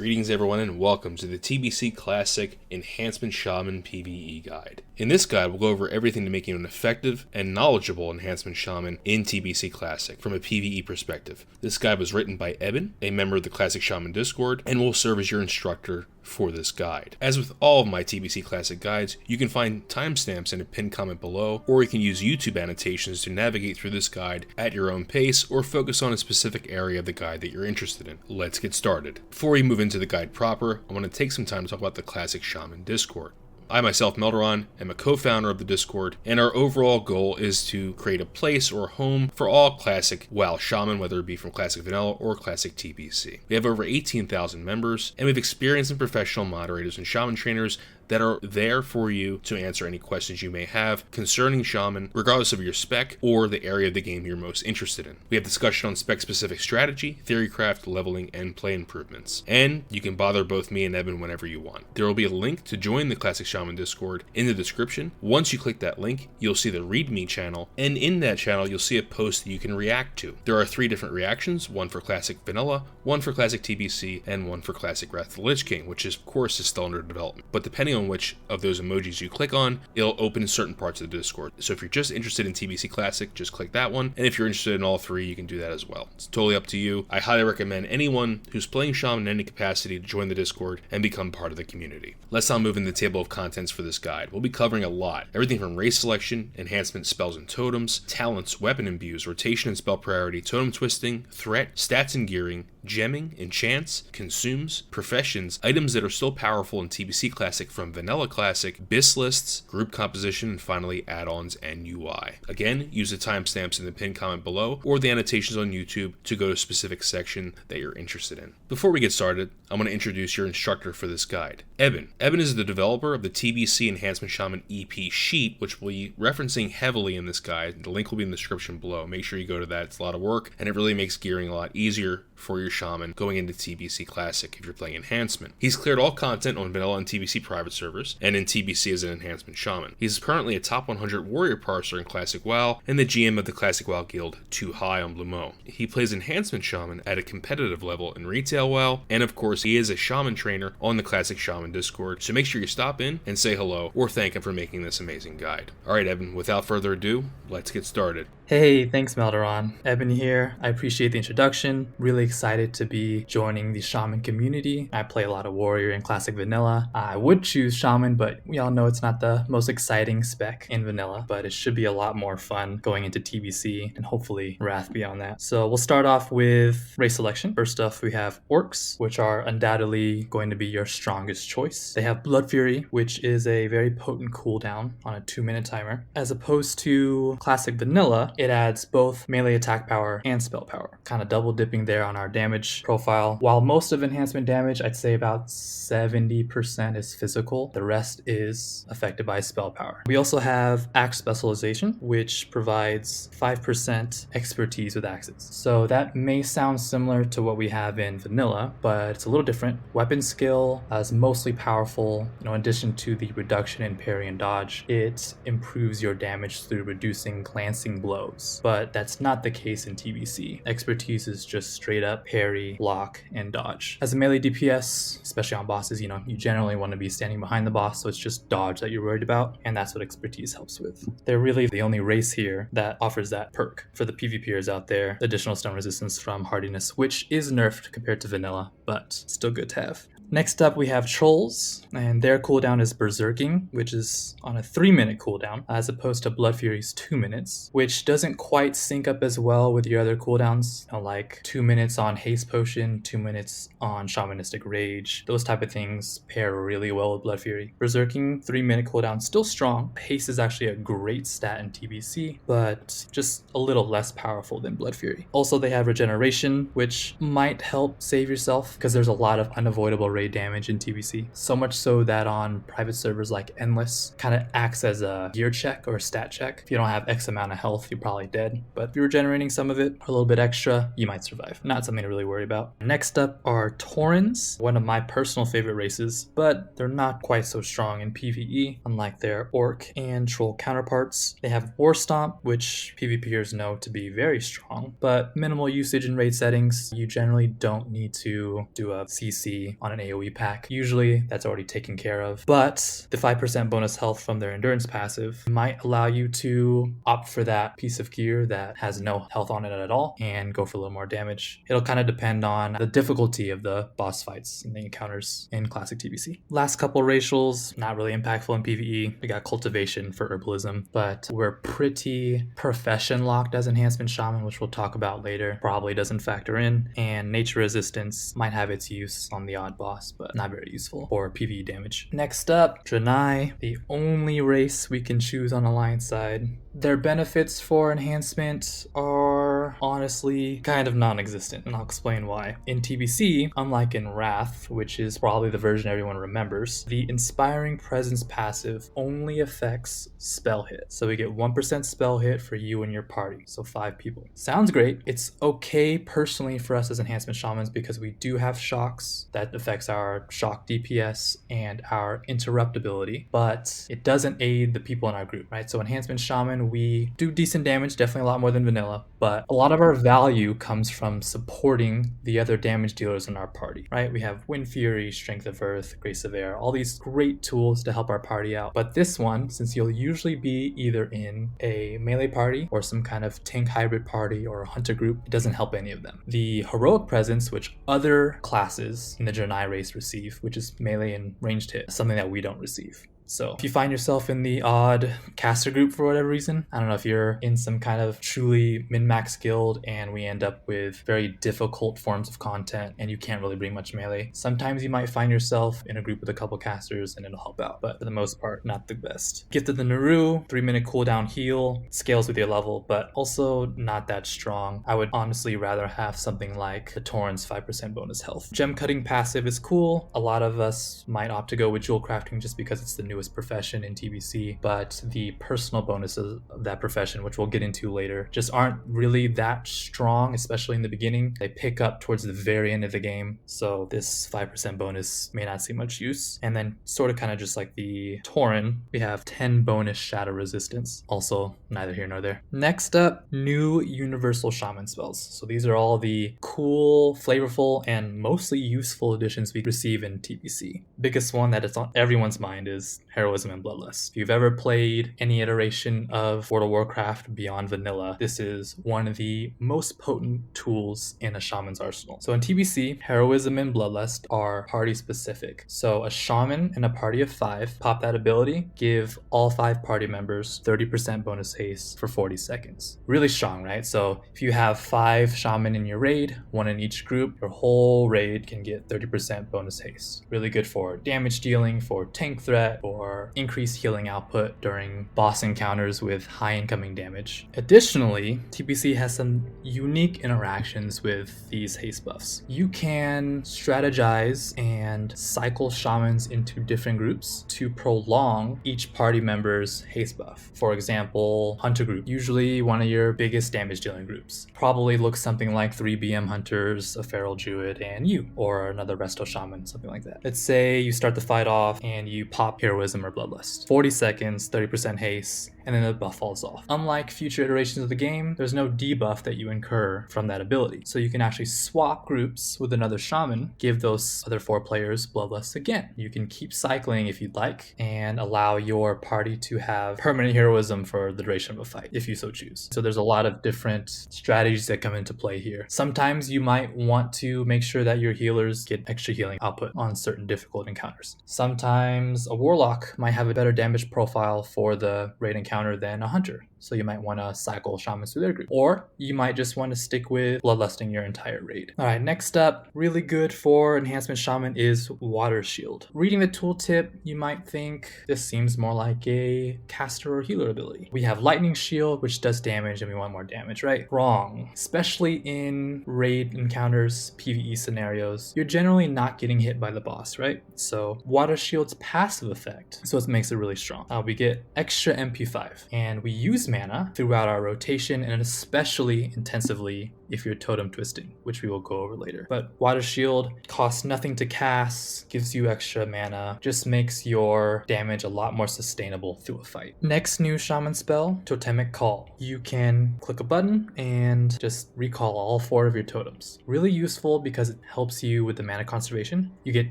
Greetings everyone and welcome to the TBC Classic Enhancement Shaman PvE guide. In this guide we'll go over everything to make you an effective and knowledgeable Enhancement Shaman in TBC Classic from a PvE perspective. This guide was written by Eben, a member of the Classic Shaman Discord, and will serve as your instructor for this guide. As with all of my TBC Classic guides, you can find timestamps in a pinned comment below, or you can use YouTube annotations to navigate through this guide at your own pace or focus on a specific area of the guide that you're interested in. Let's get started. Before we move into the guide proper, I want to take some time to talk about the Classic Shaman Discord. I myself, Melderon, am a co-founder of the Discord, and our overall goal is to create a place or home for all Classic WoW Shaman, whether it be from Classic Vanilla or Classic TBC. We have over 18,000 members, and we have experienced and professional moderators and Shaman trainers that are there for you to answer any questions you may have concerning Shaman, regardless of your spec or the area of the game you're most interested in. We have discussion on spec-specific strategy, theorycraft, leveling, and play improvements. And you can bother both me and Eben whenever you want. There will be a link to join the Classic Shaman Discord in the description. Once you click that link, you'll see the README channel, and in that channel you'll see a post that you can react to. There are 3 different reactions, one for Classic Vanilla, one for Classic TBC, and one for Classic Wrath of the Lich King, which of course is still under development. But depending on which of those emojis you click on, it'll open certain parts of the Discord. So if you're just interested in TBC Classic, just click that one, and if you're interested in all 3, you can do that as well. It's totally up to you. I highly recommend anyone who's playing Shaman in any capacity to join the Discord and become part of the community. Let's now move into the table of contents for this guide. We'll be covering a lot. Everything from race selection, enhancement spells and totems, talents, weapon imbues, rotation and spell priority, totem twisting, threat, stats and gearing, gemming, enchants, consumes, professions, items that are still powerful in TBC Classic from Vanilla Classic, BiS Lists, group composition, and finally Addons UI. Again, use the timestamps in the pinned comment below or the annotations on YouTube to go to a specific section that you're interested in. Before we get started, I'm going to introduce your instructor for this guide, Eben. Eben is the developer of the TBC Enhancement Shaman EP sheet, which we'll be referencing heavily in this guide. The link will be in the description below. Make sure you go to that. It's a lot of work, and it really makes gearing a lot easier for your Shaman going into TBC Classic if you're playing Enhancement. He's cleared all content on Vanilla and TBC private servers, and in TBC as an Enhancement Shaman. He's currently a top 100 warrior parser in Classic WoW, and the GM of the Classic WoW guild Too High on Blue Mo. He plays Enhancement Shaman at a competitive level in retail WoW, and of course he is a Shaman trainer on the Classic Shaman Discord, so make sure you stop in and say hello or thank him for making this amazing guide. Alright Eben, without further ado, let's get started. Hey, thanks Melderon. Eben here. I appreciate the introduction. Really excited to be joining the Shaman community. I play a lot of Warrior in Classic Vanilla. I would choose Shaman, but we all know it's not the most exciting spec in Vanilla, but it should be a lot more fun going into TBC and hopefully Wrath beyond that. So we'll start off with race selection. First off, we have Orcs, which are undoubtedly going to be your strongest choice. They have Blood Fury, which is a very potent cooldown on a 2-minute timer. As opposed to Classic Vanilla, it adds both melee attack power and spell power, kind of double dipping there on our damage profile. While most of enhancement damage, I'd say about 70% is physical, the rest is affected by spell power. We also have Axe Specialization, which provides 5% expertise with axes. So that may sound similar to what we have in Vanilla, but it's a little different. Weapon skill is mostly powerful. In addition to the reduction in parry and dodge, it improves your damage through reducing glancing blows. But that's not the case in TBC. Expertise is just straight up parry, block, and dodge. As a melee DPS, especially on bosses, you generally want to be standing behind the boss, so it's just dodge that you're worried about, and that's what expertise helps with. They're really the only race here that offers that perk. For the PvPers out there, additional stun resistance from hardiness, which is nerfed compared to Vanilla, but still good to have. Next up, we have Trolls, and their cooldown is Berserking, which is on a 3-minute cooldown, as opposed to Blood Fury's 2 minutes, which doesn't quite sync up as well with your other cooldowns, like 2 minutes on Haste Potion, 2 minutes on Shamanistic Rage. Those type of things pair really well with Blood Fury. Berserking, 3-minute cooldown, still strong. Haste is actually a great stat in TBC, but just a little less powerful than Blood Fury. Also, they have Regeneration, which might help save yourself, because there's a lot of unavoidable rage raid damage in TBC. So much so that on private servers like Endless, kind of acts as a gear check or a stat check. If you don't have X amount of health, you're probably dead. But if you're regenerating some of it, or a little bit extra, you might survive. Not something to really worry about. Next up are Taurens, one of my personal favorite races, but they're not quite so strong in PvE, unlike their Orc and Troll counterparts. They have War Stomp, which PvPers know to be very strong, but minimal usage in raid settings. You generally don't need to do a CC on an AoE pack. Usually that's already taken care of, but the 5% bonus health from their endurance passive might allow you to opt for that piece of gear that has no health on it at all and go for a little more damage. It'll kind of depend on the difficulty of the boss fights and the encounters in classic TBC. Last couple racials, not really impactful in PvE. We got Cultivation for Herbalism, but we're pretty profession locked as Enhancement Shaman, which we'll talk about later. Probably doesn't factor in, and Nature Resistance might have its use on the odd boss, but not very useful for PvE damage. Next up, Draenei, the only race we can choose on Alliance side. Their benefits for enhancement are honestly kind of non-existent, and I'll explain why. In TBC, unlike in Wrath, which is probably the version everyone remembers, the Inspiring Presence passive only affects spell hit. So we get 1% spell hit for you and your party, so 5 people. Sounds great. It's okay personally for us as Enhancement Shamans because we do have shocks that affects our shock DPS and our interruptibility, but it doesn't aid the people in our group, right? So Enhancement Shaman, we do decent damage, definitely a lot more than vanilla, but a lot of our value comes from supporting the other damage dealers in our party, right? We have Wind Fury, Strength of Earth, Grace of Air, all these great tools to help our party out. But this one, since you'll usually be either in a melee party or some kind of tank hybrid party or a hunter group, it doesn't help any of them. The Heroic Presence, which other classes in the Draenei race receive, which is melee and ranged hit, is something that we don't receive. So if you find yourself in the odd caster group for whatever reason, I don't know if you're in some kind of truly min-max guild and we end up with very difficult forms of content and you can't really bring much melee, sometimes you might find yourself in a group with a couple casters and it'll help out, but for the most part, not the best. Gift of the Naru, 3-minute cooldown heal, scales with your level, but also not that strong. I would honestly rather have something like the Torrent's 5% bonus health. Gem cutting passive is cool. A lot of us might opt to go with jewel crafting just because it's the newest profession in TBC, but the personal bonuses of that profession, which we'll get into later, just aren't really that strong, especially in the beginning. They pick up towards the very end of the game, so this 5% bonus may not see much use. And then sort of kind of just like the Tauren, we have 10 bonus shadow resistance, also neither here nor there. Next up, new universal shaman spells. So these are all the cool, flavorful, and mostly useful additions we receive in TBC. Biggest one that is on everyone's mind is Heroism and Bloodlust. If you've ever played any iteration of World of Warcraft beyond vanilla, this is one of the most potent tools in a shaman's arsenal. So in TBC, Heroism and Bloodlust are party specific. So a shaman in a party of 5, pop that ability, give all 5 party members 30% bonus haste for 40 seconds. Really strong, right? So if you have 5 shaman in your raid, 1 in each group, your whole raid can get 30% bonus haste. Really good for damage dealing, for tank threat, for increased healing output during boss encounters with high incoming damage. Additionally, TBC has some unique interactions with these haste buffs. You can strategize and cycle shamans into different groups to prolong each party member's haste buff. For example, hunter group, usually one of your biggest damage dealing groups. Probably looks something like 3 BM hunters, a feral druid, and you, or another resto shaman, something like that. Let's say you start the fight off and you pop heroism or bloodlust. 40 seconds, 30% haste, and then the buff falls off. Unlike future iterations of the game, there's no debuff that you incur from that ability. So you can actually swap groups with another shaman, give those other 4 players bloodlust again. You can keep cycling if you'd like, and allow your party to have permanent heroism for the duration of a fight, if you so choose. So there's a lot of different strategies that come into play here. Sometimes you might want to make sure that your healers get extra healing output on certain difficult encounters. Sometimes a warlock Rock might have a better damage profile for the raid encounter than a Hunter. So you might want to cycle Shamans through their group. Or you might just want to stick with Bloodlusting your entire raid. All right, next up, really good for Enhancement Shaman is Water Shield. Reading the tooltip, you might think this seems more like a caster or healer ability. We have Lightning Shield, which does damage and we want more damage, right? Wrong. Especially in raid encounters, PvE scenarios, you're generally not getting hit by the boss, right? So Water Shield's passive effect, so it makes it really strong. We get extra MP5 and we use mana throughout our rotation, and especially intensively if you're Totem Twisting, which we will go over later. But Water Shield costs nothing to cast, gives you extra mana, just makes your damage a lot more sustainable through a fight. Next new Shaman spell, Totemic Call. You can click a button and just recall all 4 of your totems. Really useful because it helps you with the mana conservation. You get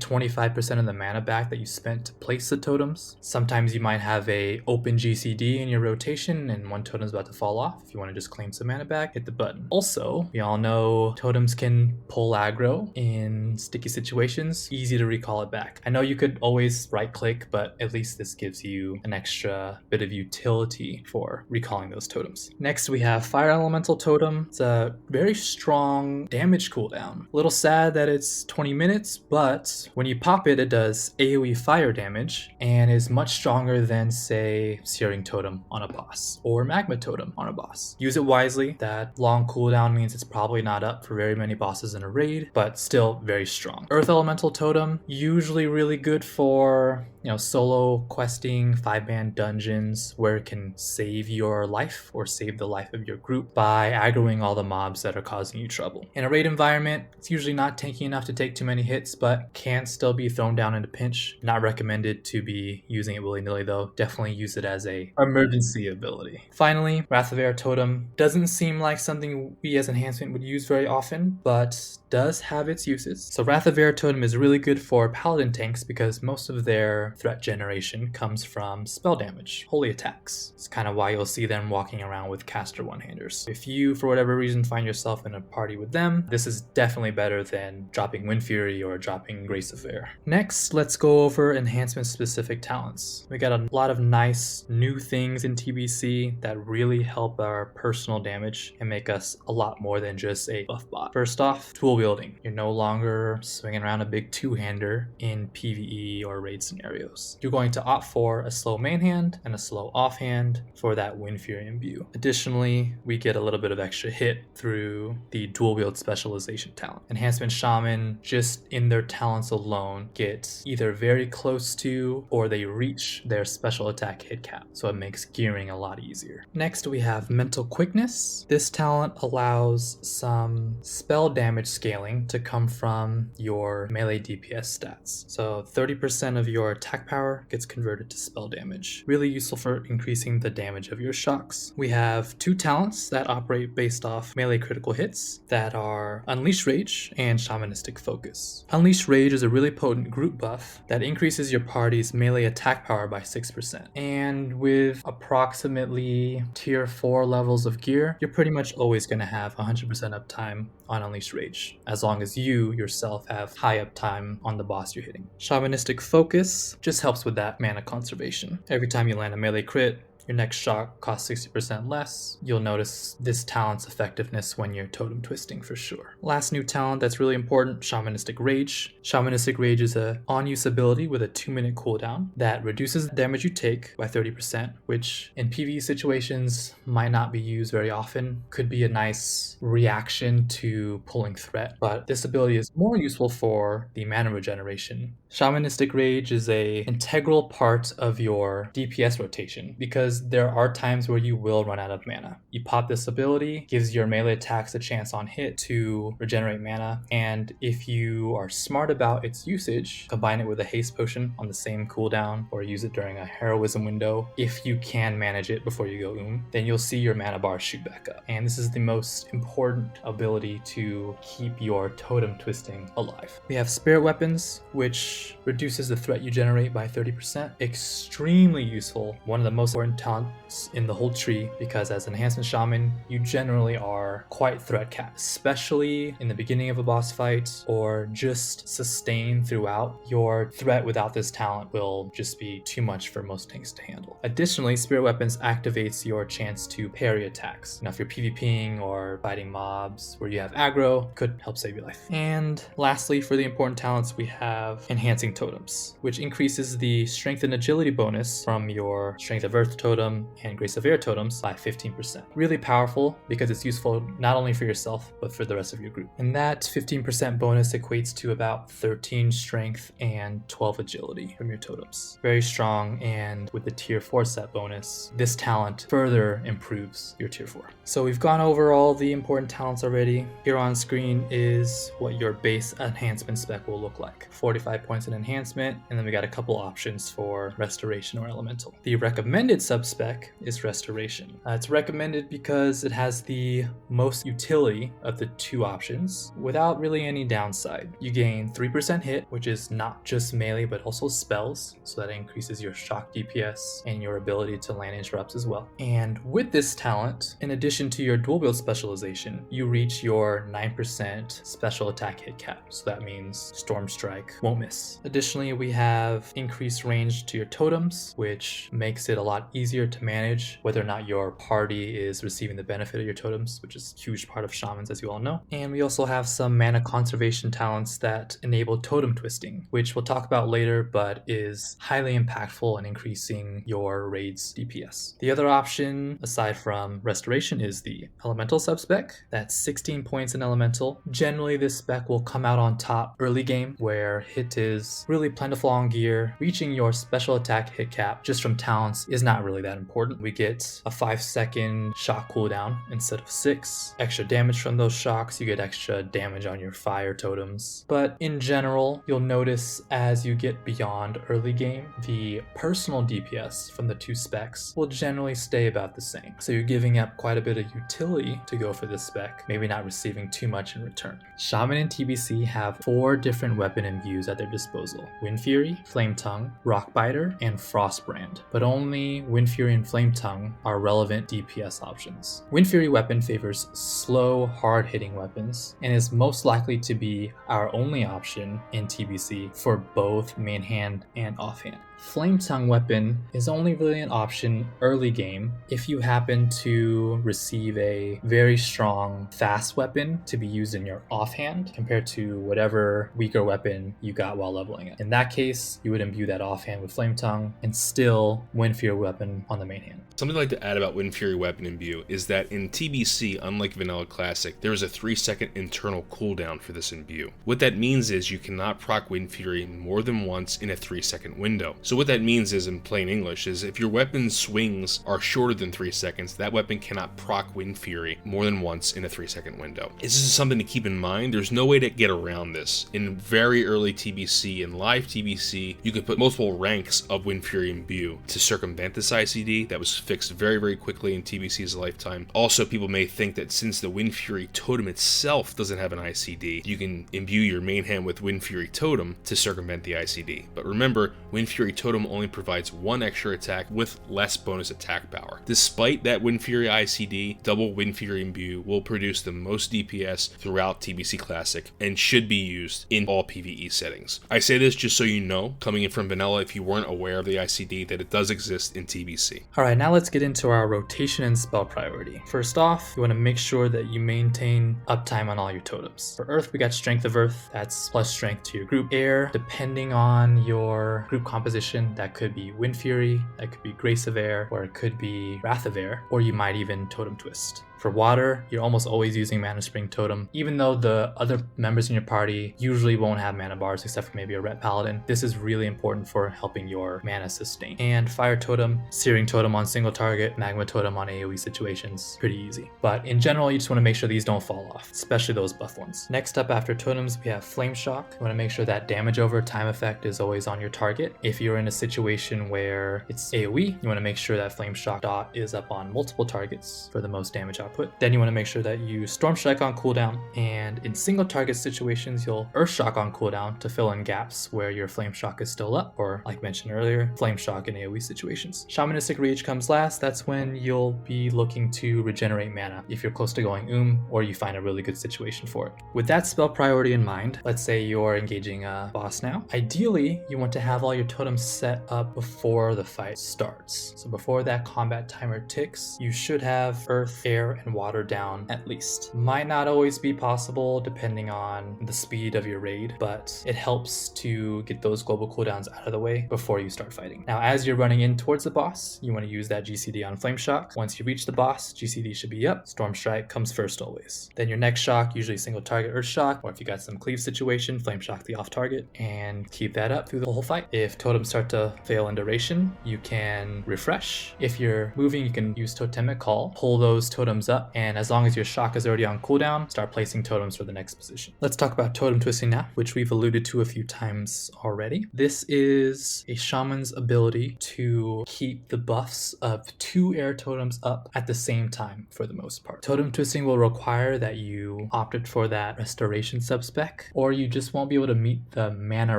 25% of the mana back that you spent to place the totems. Sometimes you might have a open GCD in your rotation and one totem's about to fall off. If you want to just claim some mana back, hit the button. Also, we all know totems can pull aggro in sticky situations. Easy to recall it back. I know you could always right click, but at least this gives you an extra bit of utility for recalling those totems. Next, we have Fire Elemental Totem. It's a very strong damage cooldown. A little sad that it's 20 minutes, but when you pop it, it does AoE fire damage and is much stronger than, say, Searing Totem on a boss or Magma Totem on a boss. Use it wisely. That long cooldown means it's probably not up for very many bosses in a raid, but still very strong. Earth Elemental Totem, usually really good for, solo questing, 5-man dungeons where it can save your life or save the life of your group by aggroing all the mobs that are causing you trouble. In a raid environment, it's usually not tanky enough to take too many hits, but can still be thrown down in a pinch. Not recommended to be using it willy-nilly though. Definitely use it as a emergency ability. Finally, Wrath of Air Totem doesn't seem like something we as Enhancement would use very often, but does have its uses. So Wrath of Air Totem is really good for Paladin tanks because most of their threat generation comes from spell damage, holy attacks. It's kind of why you'll see them walking around with caster one-handers. If you, for whatever reason, find yourself in a party with them, this is definitely better than dropping Wind Fury or dropping Grace of Air. Next, let's go over enhancement-specific talents. We got a lot of nice new things in TBC that really help our personal damage and make us a lot more than just a buff bot. First off, tool wielding. You're no longer swinging around a big two-hander in PvE or raid scenarios. You're going to opt for a slow main hand and a slow offhand for that Wind Fury imbue. Additionally, we get a little bit of extra hit through the dual wield specialization talent. Enhancement Shaman, just in their talents alone, get either very close to or they reach their special attack hit cap, so it makes gearing a lot easier. Next, we have Mental Quickness. This talent allows some spell damage scaling to come from your melee DPS stats. So 30% of your attack power gets converted to spell damage. Really useful for increasing the damage of your shocks. We have 2 talents that operate based off melee critical hits that are Unleash Rage and Shamanistic Focus. Unleash Rage is a really potent group buff that increases your party's melee attack power by 6%. And with approximately tier 4 levels of gear, you're pretty much always going to have 100% uptime on Unleash Rage, as long as you yourself have high uptime on the boss you're hitting. Shamanistic Focus just helps with that mana conservation. Every time you land a melee crit, your next shock costs 60% less. You'll notice this talent's effectiveness when you're Totem Twisting for sure. Last new talent that's really important, Shamanistic Rage. Shamanistic Rage is a on-use ability with a 2-minute cooldown that reduces the damage you take by 30%, which in PvE situations might not be used very often. Could be a nice reaction to pulling threat, but this ability is more useful for the mana regeneration. Shamanistic Rage is an integral part of your DPS rotation because there are times where you will run out of mana. You pop this ability, gives your melee attacks a chance on hit to regenerate mana, and if you are smart about its usage, combine it with a haste potion on the same cooldown or use it during a heroism window. If you can manage it before you go then you'll see your mana bar shoot back up. And this is the most important ability to keep your Totem Twisting alive. We have Spirit Weapons, which reduces the threat you generate by 30%. Extremely useful. One of the most important talents in the whole tree, because as Enhancement Shaman, you generally are quite threat capped, especially in the beginning of a boss fight or just sustain throughout. Your threat without this talent will just be too much for most tanks to handle. Additionally, Spirit Weapons activates your chance to parry attacks. Now, if you're PvPing or fighting mobs where you have aggro, could help save your life. And lastly, for the important talents, we have Enhancing Totems, which increases the Strength and Agility bonus from your Strength of Earth totem and Grace of Air totems by 15%. Really powerful because it's useful not only for yourself, but for the rest of your group. And that 15% bonus equates to about 13 Strength and 12 Agility from your totems. Very strong, and with the tier 4 set bonus, this talent further improves your tier 4. So we've gone over all the important talents already. Here on screen is what your base enhancement spec will look like. 45 points in enhancement, and then we got a couple options for restoration or elemental. The recommended subspec is restoration. It's recommended because it has the most utility of the two options without really any downside. You gain 3% hit, which is not just melee but also spells, so that increases your shock DPS and your ability to land interrupts as well. And with this talent, in addition to your dual wield specialization, you reach your 9% special attack hit cap, so that means Storm Strike won't miss. Additionally, we have increased range to your totems, which makes it a lot easier to manage whether or not your party is receiving the benefit of your totems, which is a huge part of shamans, as you all know. And we also have some mana conservation talents that enable Totem Twisting, which we'll talk about later, but is highly impactful in increasing your raid's DPS. The other option, aside from restoration, is the elemental subspec. That's 16 points in elemental. Generally, this spec will come out on top early game, where hit is really plentiful on gear. Reaching your special attack hit cap just from talents is not really that important. We get a 5-second shock cooldown instead of 6. Extra damage from those shocks, you get extra damage on your fire totems. But in general, you'll notice as you get beyond early game, the personal DPS from the two specs will generally stay about the same. So you're giving up quite a bit of utility to go for this spec, maybe not receiving too much in return. Shaman and TBC have 4 different weapon imbues at their disposal: Wind Fury, Flame Tongue, Rockbiter, and Frostbrand. But only Wind Fury and Flame Tongue are relevant DPS options. Wind Fury weapon favors slow, hard-hitting weapons and is most likely to be our only option in TBC for both main hand and offhand. Flame Tongue weapon is only really an option early game if you happen to receive a very strong fast weapon to be used in your offhand compared to whatever weaker weapon you got while leveling it. In that case, you would imbue that offhand with Flame Tongue and still Wind Fury weapon on the main hand. Something I'd like to add about Wind Fury weapon imbue is that in TBC, unlike Vanilla Classic, there is a 3-second internal cooldown for this imbue. What that means is you cannot proc Wind Fury more than once in a 3-second window. So what that means is, in plain English, is if your weapon's swings are shorter than 3 seconds, that weapon cannot proc Wind Fury more than once in a 3-second window. This is something to keep in mind. There's no way to get around this. In very early TBC and live TBC, you could put multiple ranks of Wind Fury imbue to circumvent this ICD. That was fixed very, very quickly in TBC's lifetime. Also, people may think that since the Wind Fury totem itself doesn't have an ICD, you can imbue your main hand with Wind Fury totem to circumvent the ICD. But remember, Wind Fury totem only provides 1 extra attack with less bonus attack power. Despite that Wind Fury ICD, double Wind Fury imbue will produce the most DPS throughout TBC Classic and should be used in all PvE settings. I say this just so you know, coming in from vanilla, if you weren't aware of the ICD, that it does exist in TBC. Alright, now let's get into our rotation and spell priority. First off, you want to make sure that you maintain uptime on all your totems. For Earth, we got Strength of Earth, that's plus strength to your group. Air, depending on your group composition, that could be Wind Fury, that could be Grace of Air, or it could be Wrath of Air, or you might even Totem Twist. For water, you're almost always using Mana Spring Totem. Even though the other members in your party usually won't have mana bars except for maybe a Ret Paladin, this is really important for helping your mana sustain. And Fire Totem, Searing Totem on single target, Magma Totem on AoE situations, pretty easy. But in general, you just want to make sure these don't fall off, especially those buff ones. Next up after totems, we have Flame Shock. You want to make sure that damage over time effect is always on your target. If you're in a situation where it's AoE, you want to make sure that Flame Shock dot is up on multiple targets for the most damage output. output. Then you want to make sure that you Storm Strike on cooldown, and in single target situations, you'll Earth Shock on cooldown to fill in gaps where your Flame Shock is still up, or like mentioned earlier, Flame Shock in AoE situations. Shamanistic Rage comes last. That's when you'll be looking to regenerate mana if you're close to going or you find a really good situation for it. With that spell priority in mind, let's say you're engaging a boss now. Ideally, you want to have all your totems set up before the fight starts. So before that combat timer ticks, you should have earth, air, and water down at least. Might not always be possible depending on the speed of your raid, but it helps to get those global cooldowns out of the way before you start fighting. Now, as you're running in towards the boss, you want to use that GCD on Flame Shock. Once you reach the boss, GCD should be up. Storm Strike comes first always. Then your next shock, usually single target Earth Shock, or if you got some cleave situation, Flame Shock the off target, and keep that up through the whole fight. If totems start to fail in duration, you can refresh. If you're moving, you can use Totemic Call, pull those totems up, and as long as your shock is already on cooldown, start placing totems for the next position. Let's talk about Totem Twisting now, which we've alluded to a few times already. This is a shaman's ability to keep the buffs of 2 air totems up at the same time for the most part. Totem Twisting will require that you opted for that restoration subspec, or you just won't be able to meet the mana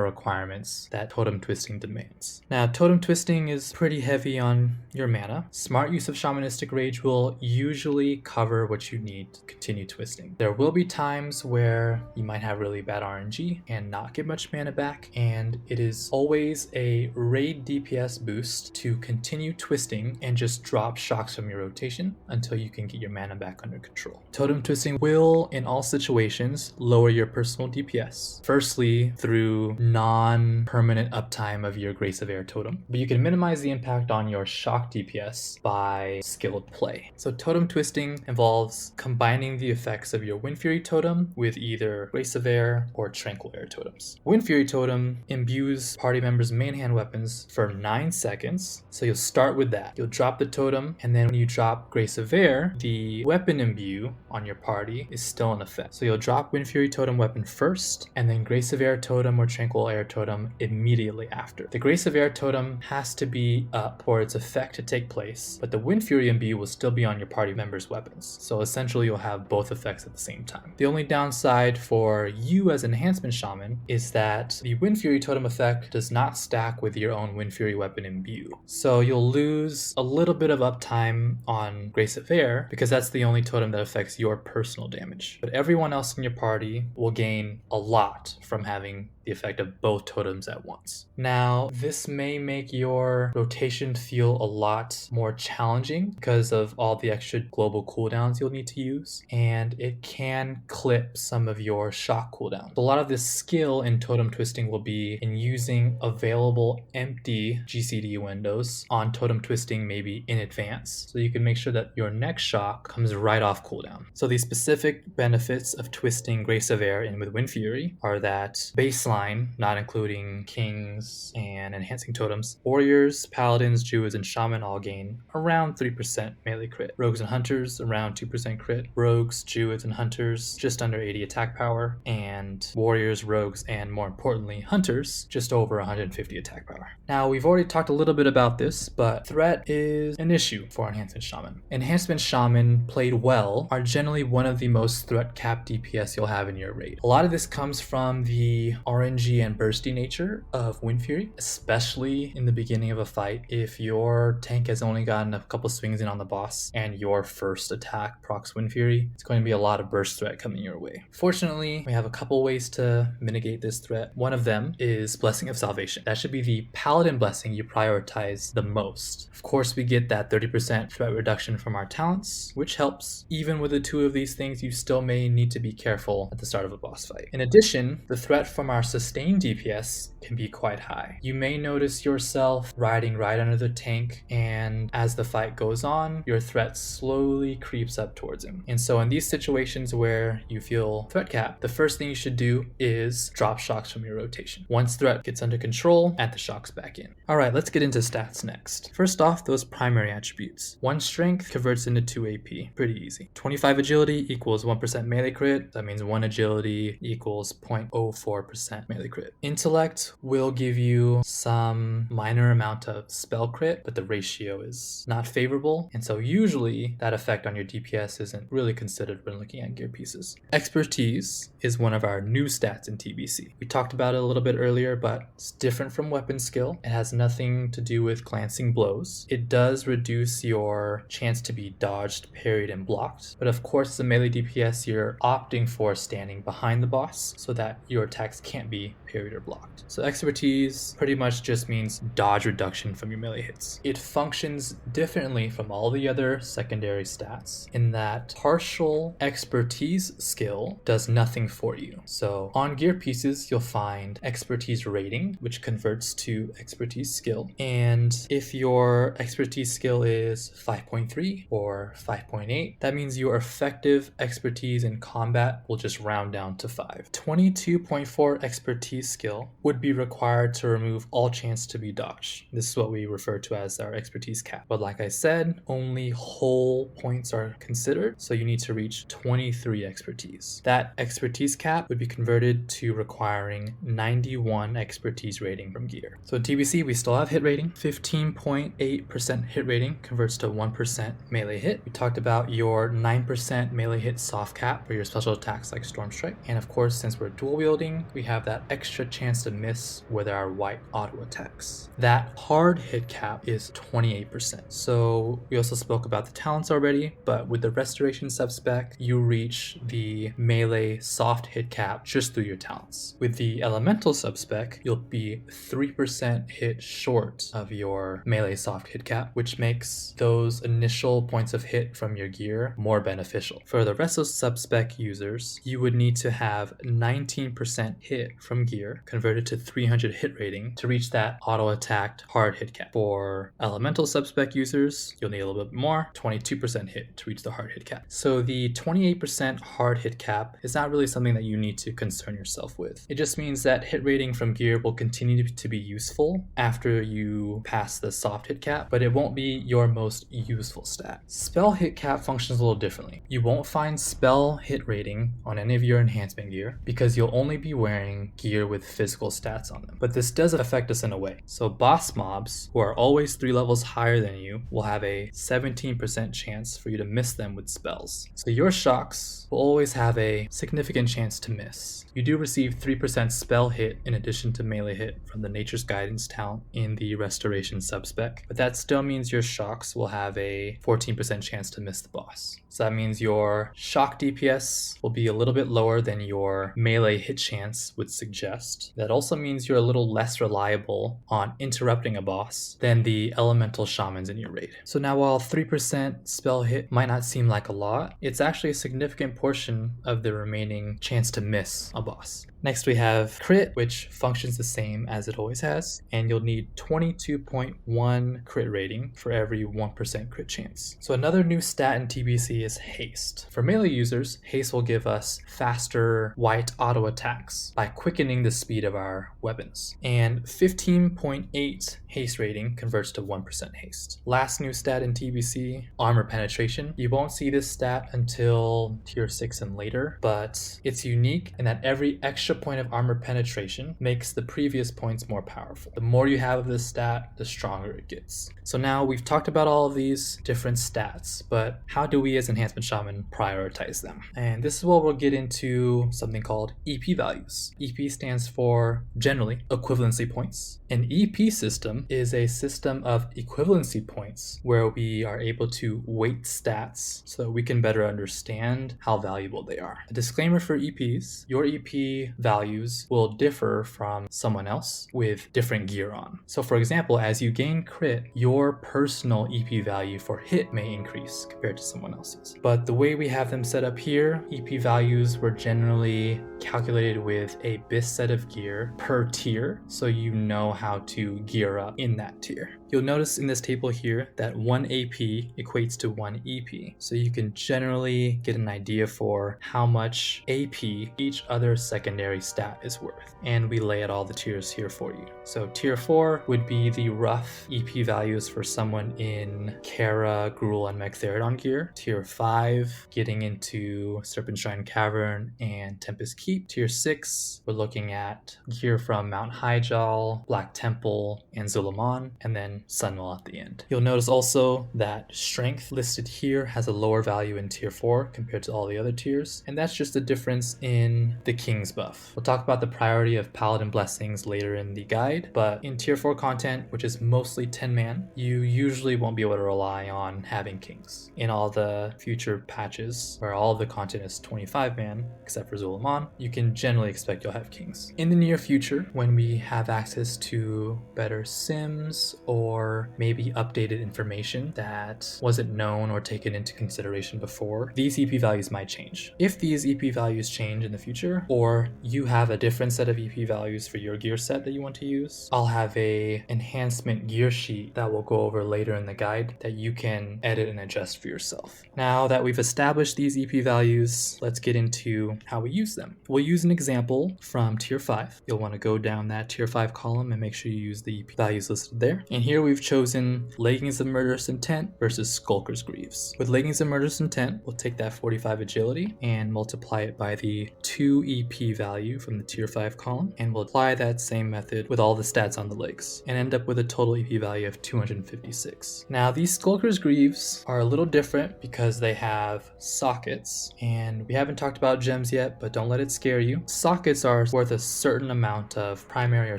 requirements that Totem Twisting demands. Now, Totem Twisting is pretty heavy on your mana. Smart use of Shamanistic Rage will usually cover what you need to continue twisting. There will be times where you might have really bad RNG and not get much mana back, and it is always a raid DPS boost to continue twisting and just drop shocks from your rotation until you can get your mana back under control. Totem Twisting will, in all situations, lower your personal DPS. Firstly, through non-permanent uptime of your Grace of Air totem, but you can minimize the impact on your shock DPS by skilled play. So Totem Twisting involves combining the effects of your Wind Fury totem with either Grace of Air or Tranquil Air totems. Wind Fury totem imbues party members' main hand weapons for 9 seconds, so you'll start with that. You'll drop the totem, and then when you drop Grace of Air, the weapon imbue on your party is still in effect. So you'll drop Wind Fury totem weapon first, and then Grace of Air totem or Tranquil Air totem immediately after. The Grace of Air totem has to be up for its effect to take place, but the Wind Fury imbue will still be on your party members' weapons. So essentially you'll have both effects at the same time. The only downside for you as Enhancement Shaman is that the Wind Fury totem effect does not stack with your own Wind Fury weapon imbue. So you'll lose a little bit of uptime on Grace of Air because that's the only totem that affects your personal damage. But everyone else in your party will gain a lot from having the effect of both totems at once. Now, this may make your rotation feel a lot more challenging because of all the extra global cooldowns you'll need to use, and it can clip some of your shock cooldown. A lot of this skill in Totem Twisting will be in using available empty GCD windows on Totem Twisting maybe in advance, so you can make sure that your next shock comes right off cooldown. So the specific benefits of twisting Grace of Air in with Wind Fury are that baseline, not including kings and enhancing totems, warriors, paladins, druids, and shaman all gain around 3% melee crit. Rogues and hunters around 2% crit. Rogues, druids, and hunters just under 80 attack power, and warriors, rogues, and more importantly, hunters just over 150 attack power. Now, we've already talked a little bit about this, but threat is an issue for Enhancement Shaman. Enhancement Shaman played well are generally one of the most threat cap DPS you'll have in your raid. A lot of this comes from the RNG and bursty nature of Wind Fury, especially in the beginning of a fight. If your tank has only gotten a couple swings in on the boss and your first attack procs Wind Fury, it's going to be a lot of burst threat coming your way. Fortunately, we have a couple ways to mitigate this threat. One of them is Blessing of Salvation. That should be the paladin blessing you prioritize the most. Of course, we get that 30% threat reduction from our talents, which helps. Even with the two of these things, you still may need to be careful at the start of a boss fight. In addition, the threat from our sustained DPS can be quite high. You may notice yourself riding right under the tank, and as the fight goes on, your threat slowly creeps up towards him. And so in these situations where you feel threat cap, the first thing you should do is drop shocks from your rotation. Once threat gets under control, add the shocks back in. Alright, let's get into stats next. First off, those primary attributes. 1 strength converts into 2 AP. Pretty easy. 25 agility equals 1% melee crit. That means 1 agility equals 0.04% melee crit. Intellect will give you some minor amount of spell crit, but the ratio is not favorable, and so usually that effect effect on your DPS isn't really considered when looking at gear pieces. Expertise is one of our new stats in TBC. We talked about it a little bit earlier, but it's different from weapon skill. It has nothing to do with glancing blows. It does reduce your chance to be dodged, parried, and blocked. But of course, as a melee DPS, you're opting for standing behind the boss so that your attacks can't be parried or blocked. So expertise pretty much just means dodge reduction from your melee hits. It functions differently from all the other secondary stats in that partial expertise skill does nothing for you. So on gear pieces, you'll find expertise rating, which converts to expertise skill. And if your expertise skill is 5.3 or 5.8, that means your effective expertise in combat will just round down to 5. 22.4 expertise skill would be required to remove all chance to be dodged. This is what we refer to as our expertise cap. But like I said, only whole points are considered, so you need to reach 23 expertise. That expertise cap would be converted to requiring 91 expertise rating from gear. So in TBC, we still have hit rating. 15.8% hit rating converts to 1% melee hit. We talked about your 9% melee hit soft cap for your special attacks like Storm Strike. And of course, since we're dual wielding, we have that extra chance to miss with our white auto attacks. That hard hit cap is 28%. So we also spoke about the talents already, but with the restoration subspec, you reach the melee soft hit cap just through your talents. With the elemental subspec, you'll be 3% hit short of your melee soft hit cap, which makes those initial points of hit from your gear more beneficial. For the rest of subspec users, you would need to have 19% hit from gear converted to 300 hit rating to reach that auto attacked hard hit cap. For elemental subspec users, you'll need a little bit more, 22% hit to reach the hard hit cap. So the 28% hard hit cap is not really something that you need to concern yourself with. It just means that hit rating from gear will continue to be useful after you pass the soft hit cap, but it won't be your most useful stat. Spell hit cap functions a little differently. You won't find spell hit rating on any of your enhancement gear because you'll only be wearing gear with physical stats on them. But this does affect us in a way. So boss mobs, who are always 3 levels higher than you, will have a 17% chance for you to miss them with spells. So your shocks will always have a significant chance to miss. You do receive 3% spell hit in addition to melee hit from the Nature's Guidance talent in the Restoration subspec, but that still means your shocks will have a 14% chance to miss the boss. So that means your shock DPS will be a little bit lower than your melee hit chance would suggest. That also means you're a little less reliable on interrupting a boss than the elemental shamans in your raid. So now while 3% spell hit might not seem like a lot, it's actually a significant portion of the remaining chance to miss a boss. Next we have crit, which functions the same as it always has, and you'll need 22.1 crit rating for every 1% crit chance. So another new stat in TBC is haste. For melee users, haste will give us faster white auto attacks by quickening the speed of our weapons. And 15.8 haste rating converts to 1% haste. Last new stat in TBC, armor penetration. You won't see this stat until tier 6 and later, but it's unique in that every extra point of armor penetration makes the previous points more powerful. The more you have of this stat, the stronger it gets. So now we've talked about all of these different stats, but how do we as Enhancement Shaman prioritize them? And this is where we'll get into something called EP values. EP stands for generally equivalency points. An EP system is a system of equivalency points where we are able to weight stats so that we can better understand how valuable they are. A disclaimer for EPs, your EP values will differ from someone else with different gear on. So for example, as you gain crit, your personal EP value for hit may increase compared to someone else's. But the way we have them set up here, EP values were generally calculated with a BiS set of gear per tier, so you know how to gear up in that tier. You'll notice in this table here that 1 AP equates to 1 EP, so you can generally get an idea for how much AP each other secondary stat is worth. And we lay out all the tiers here for you. So tier 4 would be the rough EP values for someone in Kara, Gruul, and Megtheridon gear. Tier 5, getting into Serpent Shrine Cavern and Tempest Keep. Tier 6, we're looking at gear from Mount Hyjal, Black Temple, and Zulaman. And then Sunwell at the end. You'll notice also that strength listed here has a lower value in tier 4 compared to all the other tiers, and that's just a difference in the King's buff. We'll talk about the priority of Paladin blessings later in the guide, but in tier 4 content, which is mostly 10 man, you usually won't be able to rely on having Kings. In all the future patches where all of the content is 25 man, except for Zulaman, you can generally expect you'll have Kings. In the near future, when we have access to better sims or maybe updated information that wasn't known or taken into consideration before, these EP values might change. If these EP values change in the future, or you have a different set of EP values for your gear set that you want to use, I'll have a enhancement gear sheet that we'll go over later in the guide that you can edit and adjust for yourself. Now that we've established these EP values, let's get into how we use them. We'll use an example from tier 5. You'll want to go down that tier 5 column and make sure you use the EP values listed there. And here we've chosen Leggings of Murderous Intent versus Skulker's Greaves. With Leggings of Murderous Intent, we'll take that 45 agility and multiply it by the 2 EP value from the tier 5 column, and we'll apply that same method with all the stats on the legs and end up with a total EP value of 256. Now these Skulker's Greaves are a little different because they have sockets, and we haven't talked about gems yet, but don't let it scare you. Sockets are worth a certain amount of primary or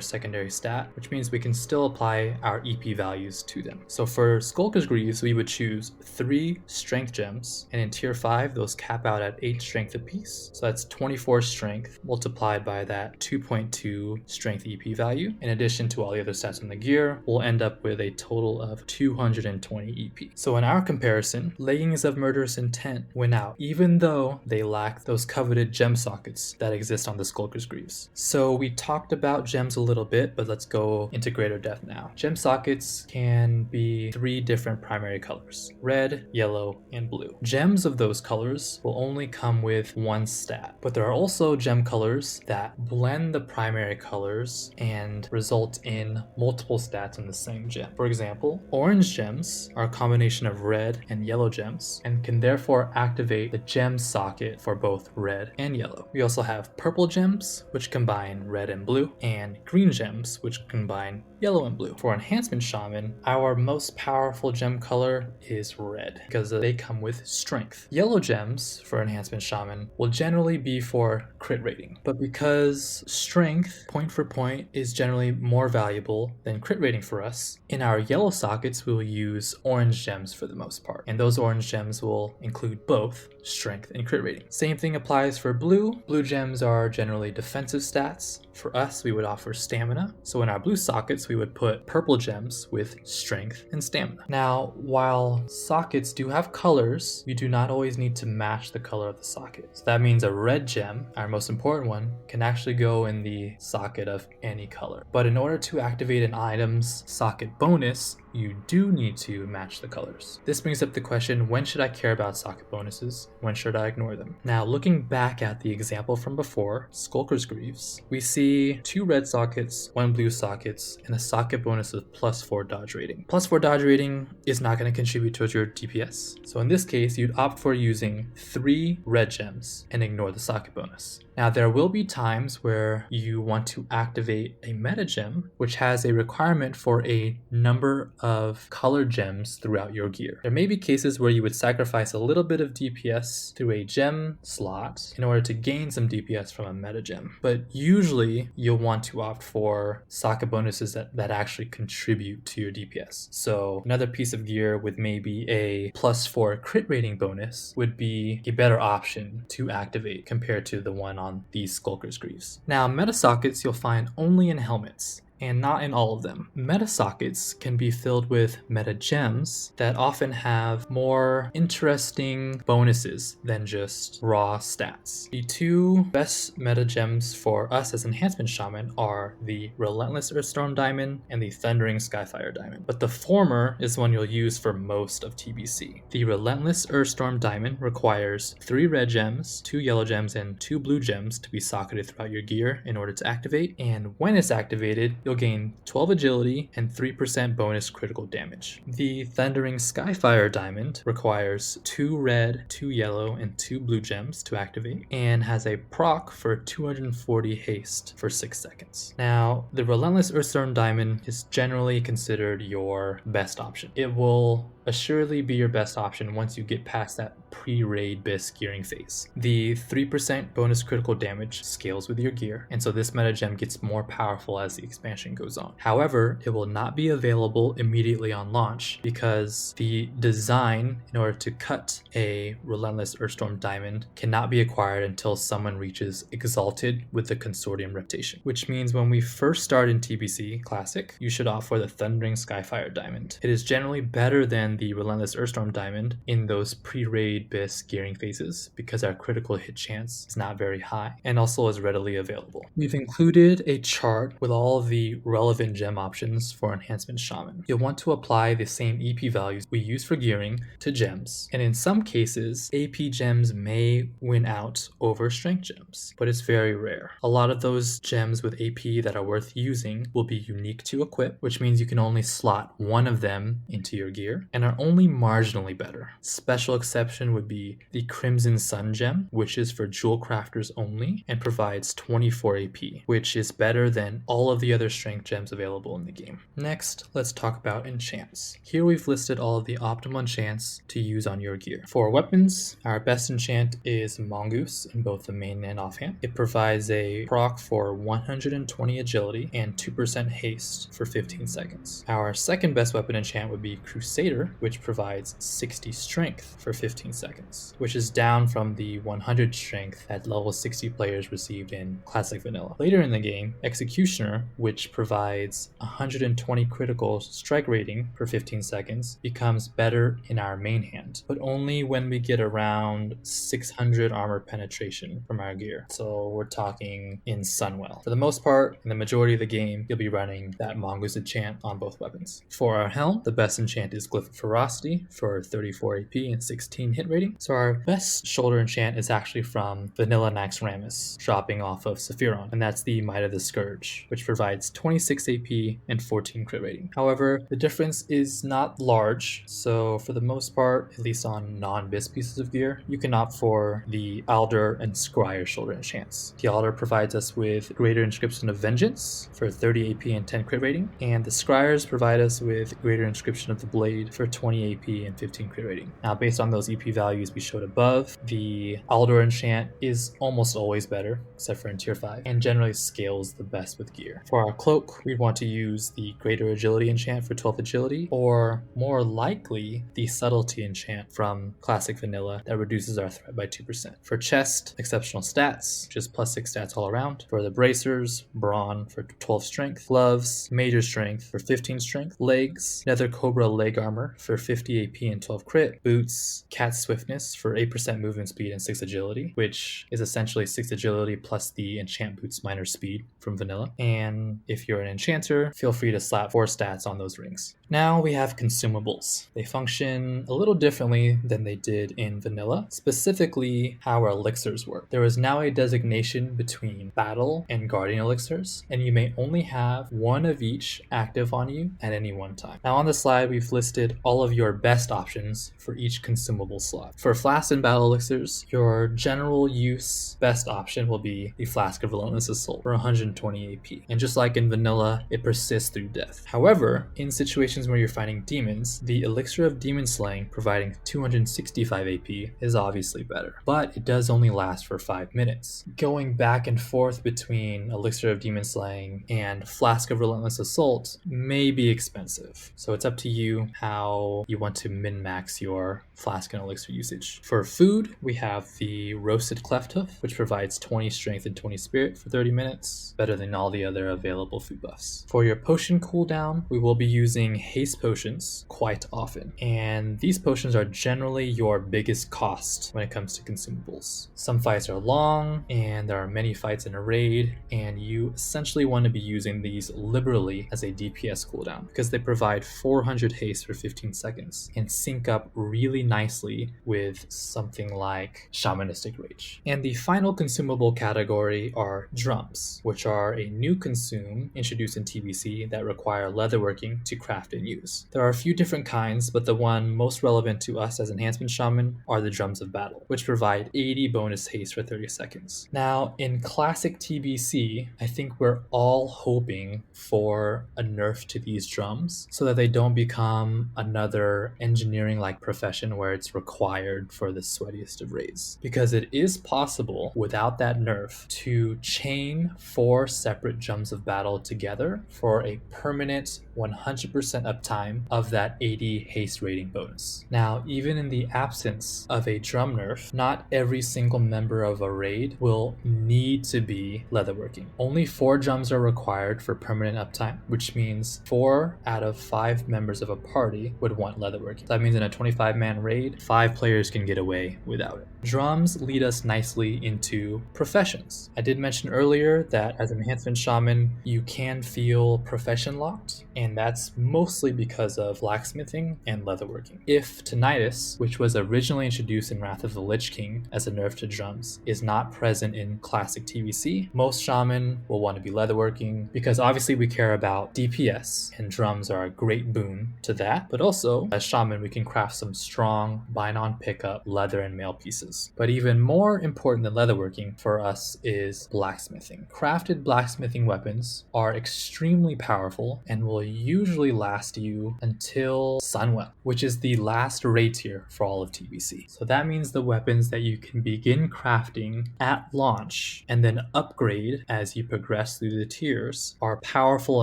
secondary stat, which means we can still apply our EP values to them. So for Skulker's Greaves, we would choose 3 strength gems, and in tier 5, those cap out at 8 strength apiece. So that's 24 strength multiplied by that 2.2 strength EP value. In addition to all the other stats on the gear, we'll end up with a total of 220 EP. So in our comparison, Leggings of Murderous Intent win out, even though they lack those coveted gem sockets that exist on the Skulker's Greaves. So we talked about gems a little bit, but let's go into greater depth now. Gem sockets can be 3 different primary colors: red, yellow, and blue. Gems of those colors will only come with 1 stat, but there are also gem colors that blend the primary colors and result in multiple stats in the same gem. For example, orange gems are a combination of red and yellow gems and can therefore activate the gem socket for both red and yellow. We also have purple gems, which combine red and blue, and green gems, which combine yellow and blue. For Enhancement Shaman, our most powerful gem color is red because they come with strength. Yellow gems for Enhancement Shaman will generally be for crit rating, but because strength point for point is generally more valuable than crit rating for us, in our yellow sockets we'll use orange gems for the most part, and those orange gems will include both strength and crit rating. Same thing applies for blue. Blue gems are generally defensive stats. For us, we would offer stamina, so in our blue sockets we would put purple gems with strength and stamina. Now, while sockets do have colors, we do not always need to match the color of the socket. So that means a red gem, our most important one, can actually go in the socket of any color. But in order to activate an item's socket bonus, you do need to match the colors. This brings up the question, when should I care about socket bonuses? When should I ignore them? Now, looking back at the example from before, Skulker's Greaves, we see 2 red sockets, 1 blue sockets, and a socket bonus of +4 dodge rating. +4 dodge rating is not going to contribute towards your DPS. So in this case, you'd opt for using 3 red gems and ignore the socket bonus. Now, there will be times where you want to activate a meta gem, which has a requirement for a number of colored gems throughout your gear. There may be cases where you would sacrifice a little bit of DPS through a gem slot in order to gain some DPS from a meta gem, but usually you'll want to opt for socket bonuses that actually contribute to your DPS. So another piece of gear with maybe a +4 crit rating bonus would be a better option to activate compared to the one on these Skulker's Greaves. Now, meta sockets you'll find only in helmets, and not in all of them. Meta sockets can be filled with meta gems that often have more interesting bonuses than just raw stats. The 2 best meta gems for us as Enhancement Shaman are the Relentless Earthstorm Diamond and the Thundering Skyfire Diamond, but the former is one you'll use for most of TBC. The Relentless Earthstorm Diamond requires 3 red gems, 2 yellow gems, and 2 blue gems to be socketed throughout your gear in order to activate, and when it's activated, you'll gain 12 agility and 3% bonus critical damage. The Thundering Skyfire Diamond requires 2 red, 2 yellow, and 2 blue gems to activate, and has a proc for 240 haste for 6 seconds. Now, the Relentless Earthstorm Diamond is generally considered your best option. It will assuredly be your best option once you get past that pre-raid BiS gearing phase. The 3% bonus critical damage scales with your gear, and so this meta gem gets more powerful as the expansion goes on. However, it will not be available immediately on launch because the design in order to cut a Relentless Earthstorm Diamond cannot be acquired until someone reaches Exalted with the Consortium reputation, which means when we first start in TBC Classic, you should opt for the Thundering Skyfire Diamond. It is generally better than the Relentless Earthstorm Diamond in those pre-raid BiS gearing phases because our critical hit chance is not very high and also is readily available. We've included a chart with all of the relevant gem options for Enhancement Shaman. You'll want to apply the same EP values we use for gearing to gems, and in some cases, AP gems may win out over strength gems, but it's very rare. A lot of those gems with AP that are worth using will be unique to equip, which means you can only slot one of them into your gear, and are only marginally better. Special exception would be the Crimson Sun gem, which is for jewel crafters only and provides 24 AP, which is better than all of the other strength gems available in the game. Next, let's talk about enchants. Here we've listed all of the optimal enchants to use on your gear. For weapons, our best enchant is Mongoose in both the main and offhand. It provides a proc for 120 agility and 2% haste for 15 seconds. Our second best weapon enchant would be Crusader, which provides 60 strength for 15 seconds, which is down from the 100 strength that level 60 players received in Classic Vanilla. Later in the game, Executioner, which provides 120 critical strike rating per 15 seconds, becomes better in our main hand, but only when we get around 600 armor penetration from our gear. So we're talking in Sunwell. For the most part, in the majority of the game, you'll be running that Mongoose enchant on both weapons. For our helm, the best enchant is Glyph of Ferocity for 34 AP and 16 hit rating. So our best shoulder enchant is actually from Vanilla Naxxramas, dropping off of Sephiron, and that's the Might of the Scourge, which provides 26 AP and 14 crit rating. However, the difference is not large, so for the most part, at least on non-BiS pieces of gear, you can opt for the Alder and Scryer shoulder enchants. The Alder provides us with Greater Inscription of Vengeance for 30 AP and 10 crit rating, and the Scryers provide us with Greater Inscription of the Blade for 20 AP and 15 crit rating. Now, based on those EP values we showed above, the Alder enchant is almost always better, except for in tier 5, and generally scales the best with gear. For our cloak, we'd want to use the Greater Agility enchant for 12 agility, or more likely, the Subtlety enchant from Classic Vanilla that reduces our threat by 2%. For chest, exceptional stats, which is plus 6 stats all around. For the bracers, Brawn for 12 strength. Gloves, Major Strength for 15 strength. Legs, Nether Cobra leg armor for 50 AP and 12 crit. Boots, Cat Swiftness for 8% movement speed and 6 agility, which is essentially 6 agility plus the enchant boots minor speed from Vanilla. And if you're an enchanter, feel free to slap 4 stats on those rings. Now we have consumables. They function a little differently than they did in Vanilla, specifically how our elixirs work. There is now a designation between battle and guardian elixirs, and you may only have one of each active on you at any one time. Now on the slide, we've listed all of your best options for each consumable slot. For flask and battle elixirs, your general use best option will be the Flask of Relentless Assault for 120 AP. And just like in Vanilla, it persists through death. However, in situations where you're fighting demons, the Elixir of Demon Slaying providing 265 AP is obviously better, but it does only last for 5 minutes. Going back and forth between Elixir of Demon Slaying and Flask of Relentless Assault may be expensive, so it's up to you how you want to min-max your Flask and Elixir usage. For food, we have the Roasted Cleft Hoof, which provides 20 strength and 20 spirit for 30 minutes, better than all the other available food buffs. For your potion cooldown, we will be using haste potions quite often, and these potions are generally your biggest cost when it comes to consumables. Some fights are long, and there are many fights in a raid, and you essentially want to be using these liberally as a DPS cooldown because they provide 400 haste for 15 15 seconds and sync up really nicely with something like Shamanistic Rage. And the final consumable category are drums, which are a new consume introduced in TBC that require leatherworking to craft and use. There are a few different kinds, but the one most relevant to us as Enhancement Shaman are the Drums of Battle, which provide 80 bonus haste for 30 seconds. Now, in classic TBC, I think we're all hoping for a nerf to these drums so that they don't become another engineering-like profession where it's required for the sweatiest of raids. Because it is possible, without that nerf, to chain 4 separate Drums of Battle together for a permanent 100% uptime of that 80 haste rating bonus. Now, even in the absence of a drum nerf, not every single member of a raid will need to be leatherworking. Only 4 drums are required for permanent uptime, which means 4 out of 5 members of a party would want leatherworking. That means in a 25-man raid, 5 players can get away without it. Drums lead us nicely into professions. I did mention earlier that as an Enhancement Shaman, you can feel profession locked, and that's mostly because of blacksmithing and leatherworking. If Tinnitus, which was originally introduced in Wrath of the Lich King as a nerf to drums, is not present in classic TBC, most shaman will want to be leatherworking because obviously we care about DPS, and drums are a great boon to that, but also as shaman we can craft some strong bind-on pickup leather and mail pieces. But even more important than leatherworking for us is blacksmithing. Crafted blacksmithing weapons are extremely powerful and will usually last you until Sunwell, which is the last raid tier for all of TBC. So that means the weapons that you can begin crafting at launch and then upgrade as you progress through the tiers are powerful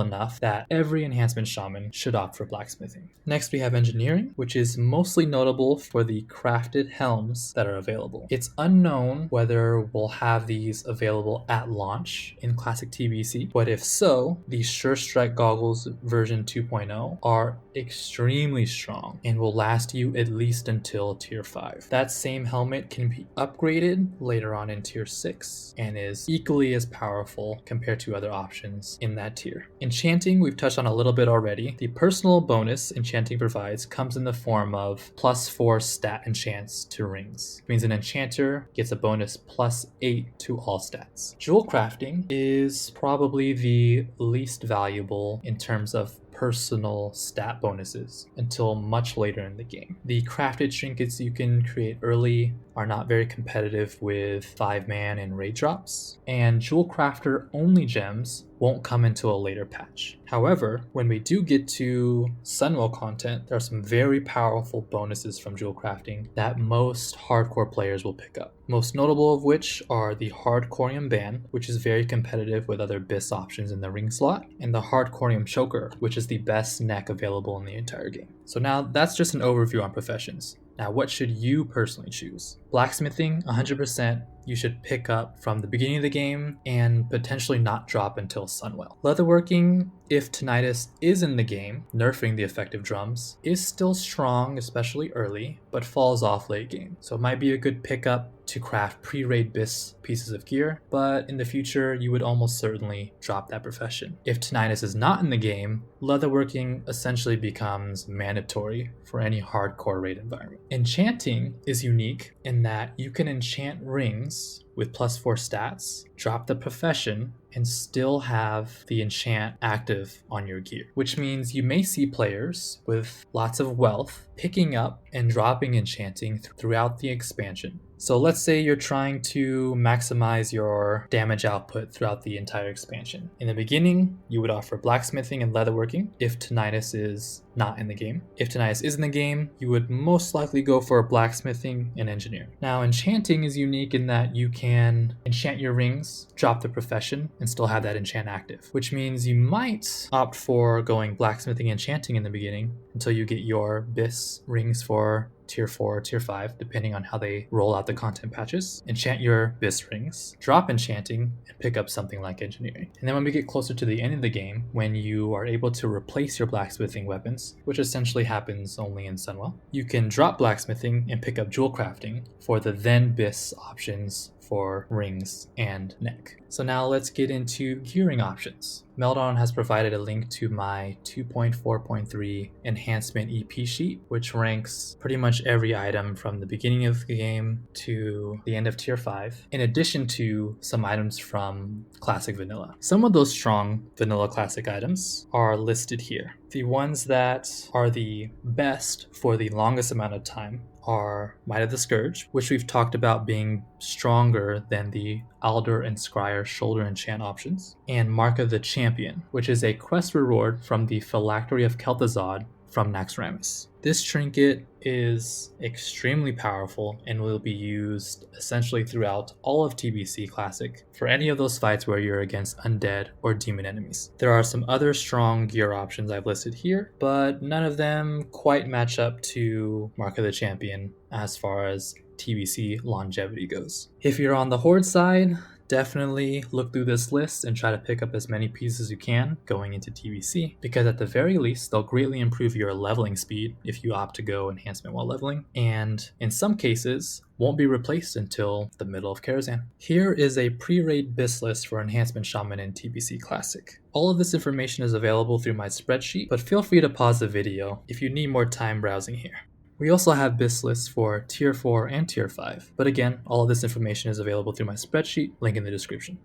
enough that every Enhancement Shaman should opt for blacksmithing. Next we have engineering, which is mostly notable for the crafted helms that are available. It's unknown whether we'll have these available at launch in classic TBC, but if so, the Sure Strike Goggles version 2.0 are extremely strong and will last you at least until tier 5. That same helmet can be upgraded later on in tier 6 and is equally as powerful compared to other options in that tier. Enchanting, we've touched on a little bit already. The personal bonus Enchanting provides comes in the form of +4 stat enchants to rings. It means an enchanter gets a bonus +8 to all stats. Jewel crafting is probably the least valuable in terms of personal stat bonuses until much later in the game. The crafted trinkets you can create early are not very competitive with 5-man and raid drops, and Jewel Crafter only gems won't come into a later patch. However, when we do get to Sunwell content, there are some very powerful bonuses from Jewel Crafting that most hardcore players will pick up. Most notable of which are the Hardcorium Ban, which is very competitive with other BiS options in the ring slot, and the Hardcorium Choker, which is the best neck available in the entire game. So now that's just an overview on professions. Now, what should you personally choose? Blacksmithing, 100%, you should pick up from the beginning of the game and potentially not drop until Sunwell. Leatherworking, if Tinnitus is in the game, nerfing the effective drums, is still strong, especially early, but falls off late game. So it might be a good pickup to craft pre-raid BiS pieces of gear, but in the future, you would almost certainly drop that profession. If Tinnitus is not in the game, leatherworking essentially becomes mandatory for any hardcore raid environment. Enchanting is unique in that you can enchant rings with +4 stats, drop the profession, and still have the enchant active on your gear, which means you may see players with lots of wealth picking up and dropping enchanting throughout the expansion. So let's say you're trying to maximize your damage output throughout the entire expansion. In the beginning, you would offer blacksmithing and leatherworking if Tinnitus is not in the game. If Tinnitus is in the game, you would most likely go for blacksmithing and engineering. Now, enchanting is unique in that you can enchant your rings, drop the profession, and still have that enchant active, which means you might opt for going blacksmithing and enchanting in the beginning until you get your BiS rings for tier 4 or tier 5, depending on how they roll out the content patches. Enchant your BiS rings, drop enchanting, and pick up something like engineering. And then when we get closer to the end of the game, when you are able to replace your blacksmithing weapons, which essentially happens only in Sunwell, you can drop blacksmithing and pick up jewel crafting for the then BiS options for rings and neck. So now let's get into gearing options. Melderon has provided a link to my 2.4.3 enhancement EP sheet, which ranks pretty much every item from the beginning of the game to the end of tier 5, in addition to some items from classic vanilla. Some of those strong vanilla classic items are listed here. The ones that are the best for the longest amount of time are Might of the Scourge, which we've talked about being stronger than the Alder and Scryer shoulder enchant options, and Mark of the Champion, which is a quest reward from the Phylactery of Kel'Thuzad from Naxxramas. This trinket is extremely powerful and will be used essentially throughout all of TBC Classic for any of those fights where you're against undead or demon enemies. There are some other strong gear options I've listed here, but none of them quite match up to Mark of the Champion as far as TBC longevity goes. If you're on the Horde side, definitely look through this list and try to pick up as many pieces as you can going into TBC, because at the very least they'll greatly improve your leveling speed if you opt to go enhancement while leveling, and in some cases won't be replaced until the middle of Karazhan. Here is a pre-raid BiS list for Enhancement Shaman in TBC Classic. All of this information is available through my spreadsheet, but feel free to pause the video if you need more time browsing here. We also have BiS lists for Tier 4 and Tier 5, but again, all of this information is available through my spreadsheet, link in the description.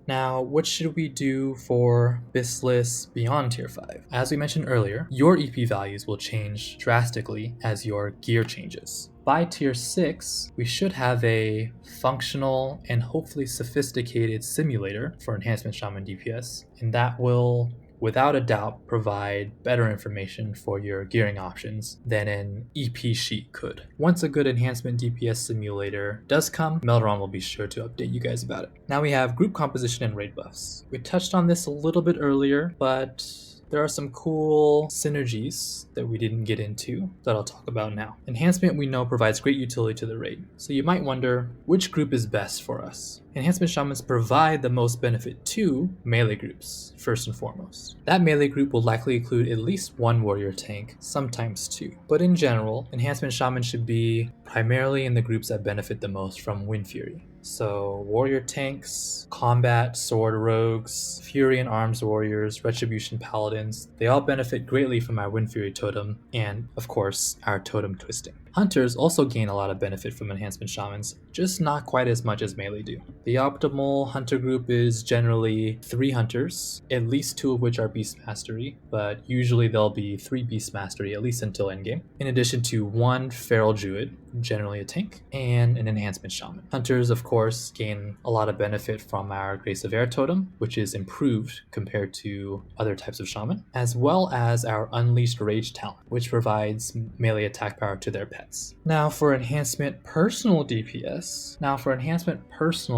Now, what should we do for BiS lists beyond Tier 5? As we mentioned earlier, your EP values will change drastically as your gear changes. By Tier 6, we should have a functional and hopefully sophisticated simulator for Enhancement Shaman DPS, and that will without a doubt provide better information for your gearing options than an EP sheet could. Once a good enhancement DPS simulator does come, Melderon will be sure to update you guys about it. Now we have group composition and raid buffs. We touched on this a little bit earlier, but there are some cool synergies that we didn't get into that I'll talk about now. Enhancement we know provides great utility to the raid, so you might wonder which group is best for us. Enhancement Shamans provide the most benefit to melee groups, first and foremost. That melee group will likely include at least one warrior tank, sometimes two. But in general, Enhancement Shaman should be primarily in the groups that benefit the most from Wind Fury. So warrior tanks, combat, sword rogues, fury and arms warriors, retribution paladins, they all benefit greatly from our Wind Fury totem and, of course, our Totem Twisting. Hunters also gain a lot of benefit from Enhancement Shamans, just not quite as much as melee do. The optimal hunter group is generally 3 hunters, at least 2 of which are Beast Mastery, but usually there'll be 3 Beast Mastery at least until endgame, in addition to 1 Feral Druid, generally a tank, and an Enhancement Shaman. Hunters, of course, gain a lot of benefit from our Grace of Air totem, which is improved compared to other types of Shaman, as well as our Unleashed Rage talent, which provides melee attack power to their pets. Now for enhancement personal DPS,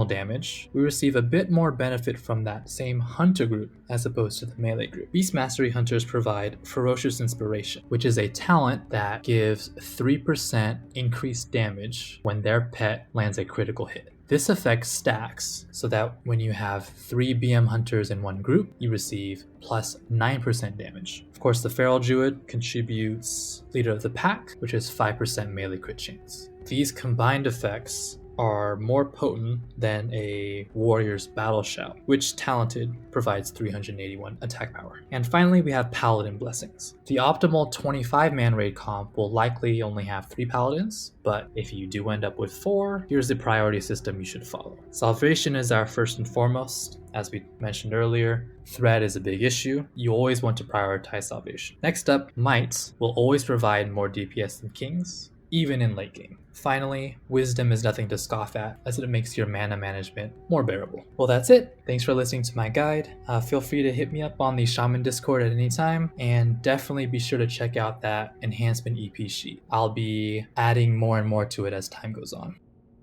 damage, we receive a bit more benefit from that same hunter group as opposed to the melee group. Beast Mastery hunters provide Ferocious Inspiration, which is a talent that gives 3% increased damage when their pet lands a critical hit. This effect stacks so that when you have 3 BM hunters in one group, you receive plus 9% damage. Of course, the Feral Druid contributes Leader of the Pack, which is 5% melee crit chance. These combined effects are more potent than a warrior's battle shout, which talented provides 381 attack power. And finally, we have paladin blessings. The optimal 25-man raid comp will likely only have 3 paladins, but if you do end up with 4, here's the priority system you should follow. Salvation is our first and foremost. As we mentioned earlier, threat is a big issue. You always want to prioritize salvation. Next up, might will always provide more DPS than kings, even in late game. Finally, wisdom is nothing to scoff at, as it makes your mana management more bearable. Well, that's it. Thanks for listening to my guide. Feel free to hit me up on the Shaman Discord at any time, and definitely be sure to check out that enhancement EP sheet. I'll be adding more and more to it as time goes on.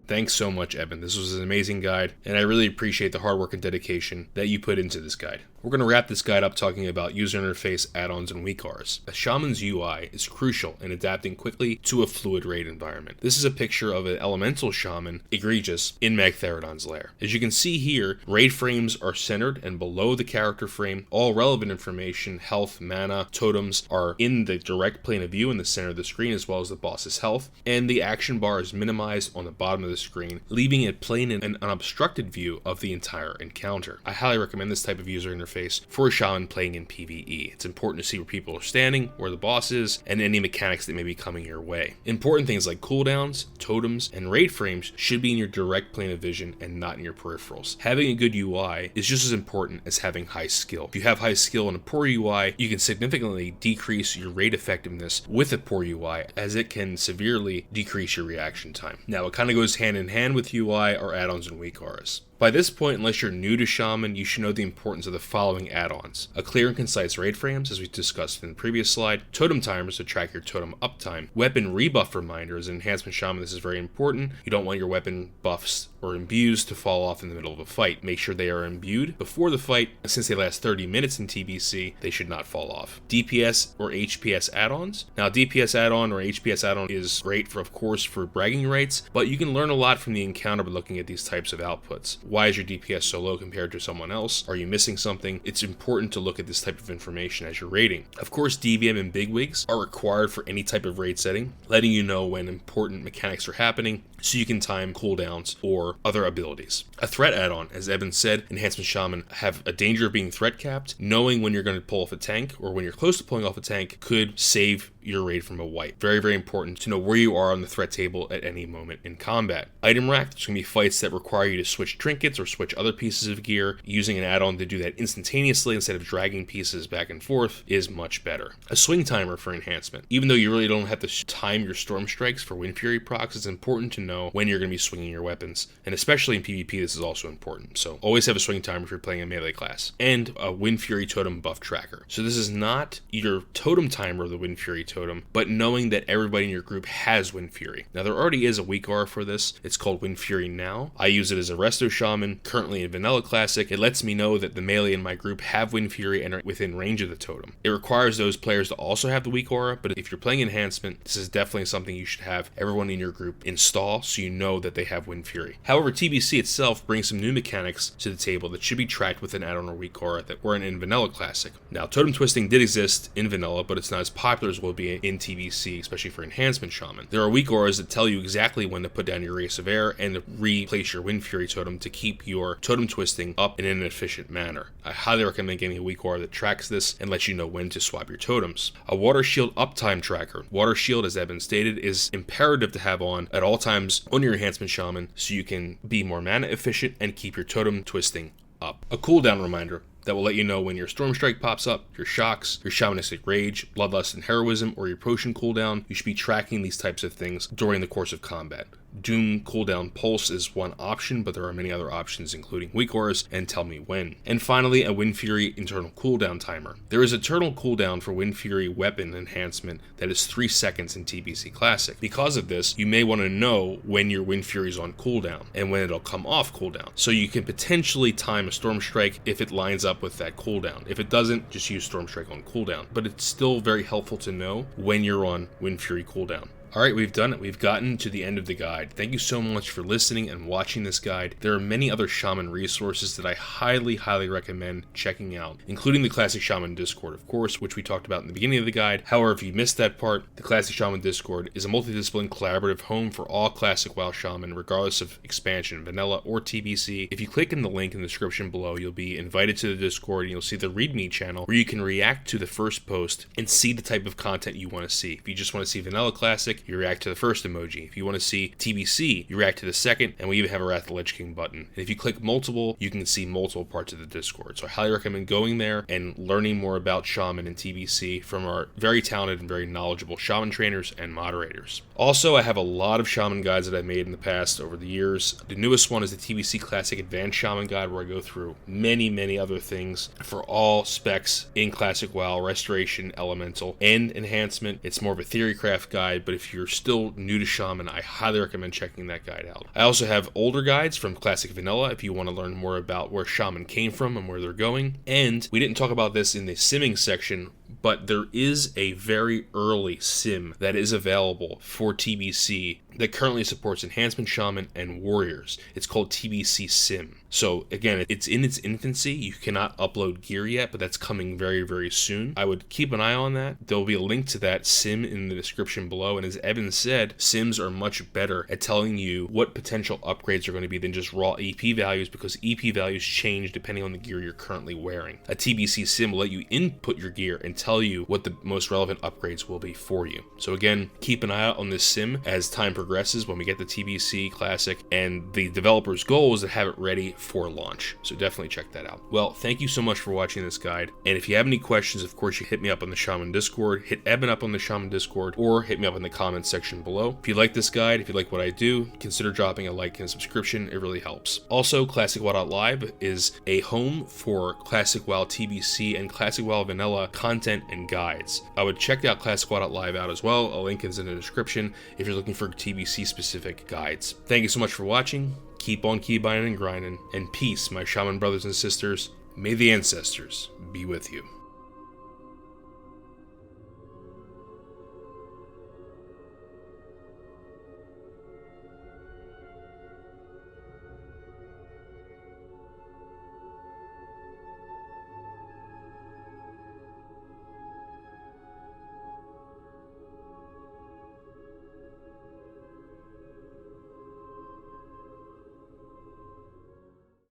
Thanks so much, Evan. This was an amazing guide, and I really appreciate the hard work and dedication that you put into this guide. We're going to wrap this guide up talking about user interface, add-ons, and weak auras. A Shaman's UI is crucial in adapting quickly to a fluid raid environment. This is a picture of an elemental shaman, Egregious, in Magtheridon's lair. As you can see here, raid frames are centered and below the character frame. All relevant information, health, mana, totems are in the direct plane of view in the center of the screen, as well as the boss's health, and the action bar is minimized on the bottom of the screen, leaving it plain and an unobstructed view of the entire encounter. I highly recommend this type of user interface for a shaman playing in PvE. It's important to see where people are standing, where the boss is, and any mechanics that may be coming your way. Important things like cooldowns, totems, and raid frames should be in your direct plane of vision and not in your peripherals. Having a good UI is just as important as having high skill. If you have high skill and a poor UI, you can significantly decrease your raid effectiveness with a poor UI, as it can severely decrease your reaction time. Now, it kind of goes hand in hand with UI or add-ons and weak auras. By this point, unless you're new to Shaman, you should know the importance of the following add-ons. A clear and concise raid frames, as we discussed in the previous slide, totem timers to track your totem uptime, weapon rebuff reminders. In Enhancement Shaman, this is very important. You don't want your weapon buffs or imbues to fall off in the middle of a fight. Make sure they are imbued before the fight. Since they last 30 minutes in TBC, they should not fall off. DPS or HPS add-ons. Now, DPS add-on or HPS add-on is great for, of course, for bragging rights, but you can learn a lot from the encounter by looking at these types of outputs. Why is your DPS so low compared to someone else? Are you missing something? It's important to look at this type of information as you're raiding. Of course, DVM and bigwigs are required for any type of raid setting, letting you know when important mechanics are happening so you can time cooldowns or other abilities. A threat add-on, as Evan said, Enhancement Shaman have a danger of being threat capped. Knowing when you're going to pull off a tank or when you're close to pulling off a tank could save your raid from a wipe. Very, very important to know where you are on the threat table at any moment in combat. Item rack, there's going to be fights that require you to switch trinkets or switch other pieces of gear. Using an add-on to do that instantaneously instead of dragging pieces back and forth is much better. A swing timer for enhancement. Even though you really don't have to time your storm strikes for Wind Fury procs, it's important to know when you're going to be swinging your weapons. And especially in PvP, this is also important. So always have a swing timer if you're playing a melee class. And a Wind Fury totem buff tracker. So this is not your totem timer of the Wind Fury totem, but knowing that everybody in your group has Wind Fury. Now, there already is a weak aura for this. It's called Wind Fury Now. I use it as a Resto Shaman, currently in Vanilla Classic. It lets me know that the melee in my group have Wind Fury and are within range of the totem. It requires those players to also have the weak aura, but if you're playing Enhancement, this is definitely something you should have everyone in your group install so you know that they have Wind Fury. However, TBC itself brings some new mechanics to the table that should be tracked with an add-on or weak aura that weren't in Vanilla Classic. Now, Totem Twisting did exist in Vanilla, but it's not as popular as will be in TBC, especially for Enhancement Shaman. There are weak auras that tell you exactly when to put down your Race of Air and to replace your Wind Fury totem to keep your Totem Twisting up in an efficient manner. I highly recommend getting a weak aura that tracks this and lets you know when to swap your totems. A Water Shield uptime tracker. Water Shield, as Evan stated, is imperative to have on at all times on your Enhancement Shaman so you can be more mana efficient and keep your Totem Twisting up. A cooldown reminder that will let you know when your Storm Strike pops up, your shocks, your Shamanistic Rage, Bloodlust and Heroism, or your Potion cooldown. You should be tracking these types of things during the course of combat. Doom cooldown pulse is one option, but there are many other options including weak auras and tell me when. And finally, a Wind Fury internal cooldown timer. There is eternal cooldown for Wind Fury weapon enhancement that is 3 seconds in TBC Classic. Because of this, you may want to know when your Wind Fury is on cooldown and when it'll come off cooldown. So you can potentially time a Storm Strike if it lines up with that cooldown. If it doesn't, just use Storm Strike on cooldown. But it's still very helpful to know when you're on Wind Fury cooldown. Alright, we've done it. We've gotten to the end of the guide. Thank you so much for listening and watching this guide. There are many other Shaman resources that I highly, highly recommend checking out, including the Classic Shaman Discord, of course, which we talked about in the beginning of the guide. However, if you missed that part, the Classic Shaman Discord is a multidisciplinary collaborative home for all Classic WoW Shaman, regardless of expansion, vanilla, or TBC. If you click in the link in the description below, you'll be invited to the Discord and you'll see the README channel where you can react to the first post and see the type of content you want to see. If you just want to see Vanilla Classic, you react to the first emoji. If you want to see TBC, you react to the second, and we even have a Wrath of the Lich King button. And if you click multiple, you can see multiple parts of the Discord. So I highly recommend going there and learning more about Shaman and TBC from our very talented and very knowledgeable Shaman trainers and moderators. Also, I have a lot of Shaman guides that I've made in the past over the years. The newest one is the TBC Classic Advanced Shaman Guide, where I go through many, many other things for all specs in Classic WoW, Restoration, Elemental, and Enhancement. It's more of a theorycraft guide, but if if you're still new to Shaman, I highly recommend checking that guide out. I also have older guides from Classic Vanilla if you want to learn more about where Shaman came from and where they're going. And we didn't talk about this in the simming section, but there is a very early sim that is available for TBC that currently supports Enhancement Shaman and Warriors. It's called TBC Sim. So again, it's in its infancy. You cannot upload gear yet, but that's coming very, very soon. I would keep an eye on that. There'll be a link to that sim in the description below. And as Evan said, sims are much better at telling you what potential upgrades are going to be than just raw EP values, because EP values change depending on the gear you're currently wearing. A TBC sim will let you input your gear and tell you what the most relevant upgrades will be for you. So again, keep an eye out on this sim as time progresses when we get the TBC Classic, and the developer's goal is to have it ready for launch. So definitely check that out. Well, thank you so much for watching this guide. And if you have any questions, of course, you hit me up on the Shaman Discord, hit Eben up on the Shaman Discord, or hit me up in the comments section below. If you like this guide, if you like what I do, consider dropping a like and a subscription. It really helps. Also, ClassicWoW.Live is a home for Classic WoW TBC and Classic WoW Vanilla content and guides. I would check out ClassicWoW.Live out as well. A link is in the description if you're looking for TBC specific guides. Thank you so much for watching. Keep on keybinding and grinding, and peace, my Shaman brothers and sisters. May the ancestors be with you.